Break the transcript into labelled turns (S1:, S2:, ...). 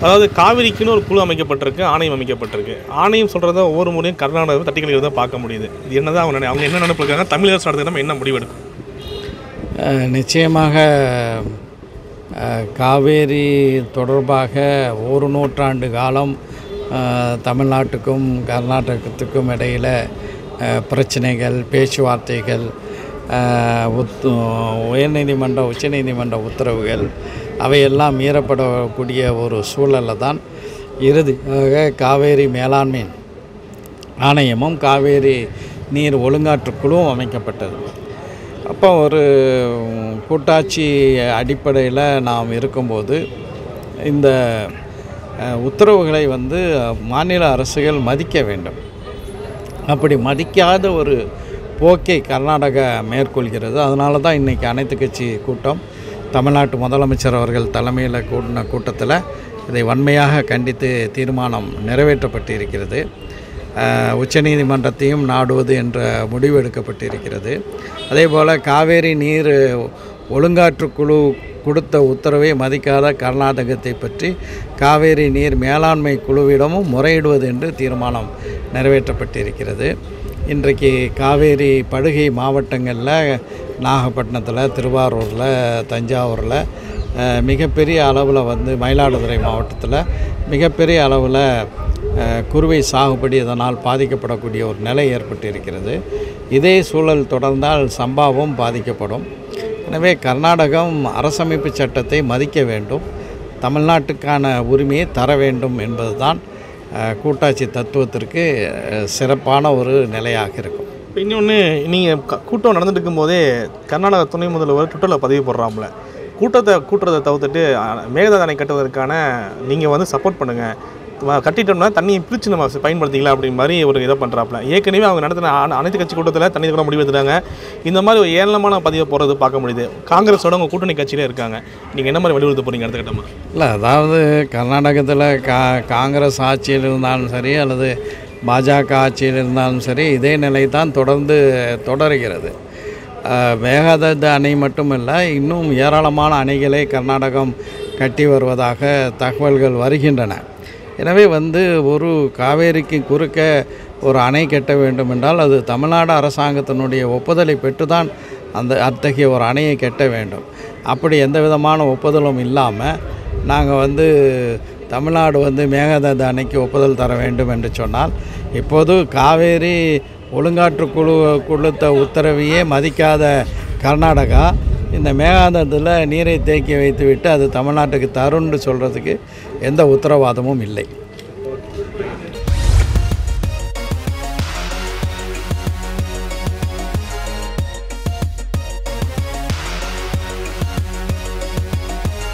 S1: அதாவது காவிரிக்குன்னு ஒரு குழு அமைக்கப்பட்டிருக்கு, ஆணையம் அமைக்கப்பட்டிருக்கு. ஆணையம் சொல்கிறத ஒவ்வொரு முறையும் கர்நாடகாவை தட்டி கழிக்கிறத பார்க்க முடியுது. இது என்ன தான் அவங்க என்ன நினைப்பிருக்காங்க, தமிழக அரசு நடத்துக்கு நம்ம என்ன முடிவெடுக்கும்?
S2: நிச்சயமாக காவேரி தொடர்பாக ஒரு நூற்றாண்டு காலம் தமிழ்நாட்டுக்கும் கர்நாடகத்துக்கும் இடையில் பிரச்சனைகள், பேச்சுவார்த்தைகள், உயர்நீதிமன்ற உச்சநீதிமன்ற உத்தரவுகள் அவையெல்லாம் மீறப்படக்கூடிய ஒரு சூழலில் தான் இறுதியாக காவேரி மேலாண்மை ஆணையமும் காவேரி நீர் ஒழுங்காற்றுக்குழுவும் அமைக்கப்பட்டது. அப்போ ஒரு கூட்டாட்சி அடிப்படையில் நாம் இருக்கும்போது இந்த உத்தரவுகளை மாநில அரசுகள் மதிக்க வேண்டும். அப்படி மதிக்காத ஒரு போக்கை கர்நாடகா மேற்கொள்கிறது. அதனால தான் இன்றைக்கி அனைத்து கட்சி கூட்டம் தமிழ்நாட்டு முதலமைச்சர் அவர்கள் தலைமையில் கூடின கூட்டத்தில் இதை வன்மையாக கண்டித்து தீர்மானம் நிறைவேற்றப்பட்டு இருக்கிறது. உச்சநீதிமன்றத்தையும் நாடுவது என்ற முடிவு எடுக்கப்பட்டிருக்கிறது. அதேபோல் காவேரி நீர் ஒழுங்காற்றுக்குழு கொடுத்த உத்தரவை மதிக்காத கர்நாடகத்தை பற்றி காவேரி நீர் மேலாண்மை குழுவிடமும் முறையிடுவது என்று தீர்மானம் நிறைவேற்றப்பட்டிருக்கிறது. இன்றைக்கு காவேரி படுகை மாவட்டங்களில் நாகப்பட்டினத்தில், திருவாரூரில், தஞ்சாவூரில் மிகப்பெரிய அளவில் மயிலாடுதுறை மாவட்டத்தில் மிகப்பெரிய அளவில் குறுவை சாகுபடி இதனால் பாதிக்கப்படக்கூடிய ஒரு நிலை ஏற்பட்டு இருக்கிறது. இதே சூழல் தொடர்ந்தால் சம்பாவும் பாதிக்கப்படும். எனவே கர்நாடகம் அரசமைப்பு சட்டத்தை மதிக்க வேண்டும், தமிழ்நாட்டுக்கான உரிமையை தர வேண்டும் என்பது தான் கூட்டாட்சி தத்துவத்திற்கு சிறப்பான ஒரு நிலையாக இருக்கும்.
S1: இப்போ இன்னொன்று, நீங்கள் கூட்டம் நடந்துட்டு இருக்கும்போதே கர்நாடக துணை முதல்வர் ட்விட்டரில் பதிவு போடுறாங்களே, கூட்டுறதை தவிர்த்துட்டு மேகதாது அணை கட்டுவதற்கான நீங்கள் சப்போர்ட் பண்ணுங்கள், கட்டிட்டோம்னா தண்ணியை பிரித்து நம்ம பயன்படுத்திக்கலாம் அப்படின்ற மாதிரி ஒரு இதை பண்ணுறாப்புல. ஏற்கனவே அவங்க நடத்தின அனைத்து கட்சி கூட்டத்தில் தண்ணி கூட முடிவெடுத்துட்டாங்க. இந்த மாதிரி ஒரு ஏளனமான பதிவை போடுறது பார்க்க முடியுது. காங்கிரஸோட உங்கள் கூட்டணி கட்சியிலே இருக்காங்க, நீங்கள் என்ன மாதிரி வலியுறுத்த போகிறீங்க அடுத்த கட்டமாக?
S2: இல்லை, அதாவது கர்நாடகத்தில் காங்கிரஸ் ஆட்சியில் இருந்தாலும் சரி அல்லது பாஜக ஆட்சியில் இருந்தாலும் சரி இதே நிலை தான் தொடர்கிறது. மேகதாது அணை மட்டுமல்ல, இன்னும் ஏராளமான அணைகளை கர்நாடகம் கட்டி வருவதாக தகவல்கள் வருகின்றன. எனவே ஒரு காவேரிக்கு குறுக்க ஒரு அணை கட்ட வேண்டும் என்றால் அது தமிழ்நாடு அரசாங்கத்தினுடைய ஒப்புதலை பெற்று தான் அத்தகைய ஒரு அணையை கட்ட வேண்டும். அப்படி எந்த விதமான ஒப்புதலும் இல்லாமல் நாங்கள் தமிழ்நாடு மேகதாது அணைக்கு ஒப்புதல் தர வேண்டும் என்று சொன்னால், இப்போது காவேரி ஒழுங்காற்றுக்குழு கொடுத்த உத்தரவையே மதிக்காத கர்நாடகா இந்த மேகதாதுல நீரை தேக்கி வைத்துவிட்டு அது தமிழ்நாட்டுக்கு தருன்னு சொல்கிறதுக்கு எந்த உத்தரவாதமும் இல்லை.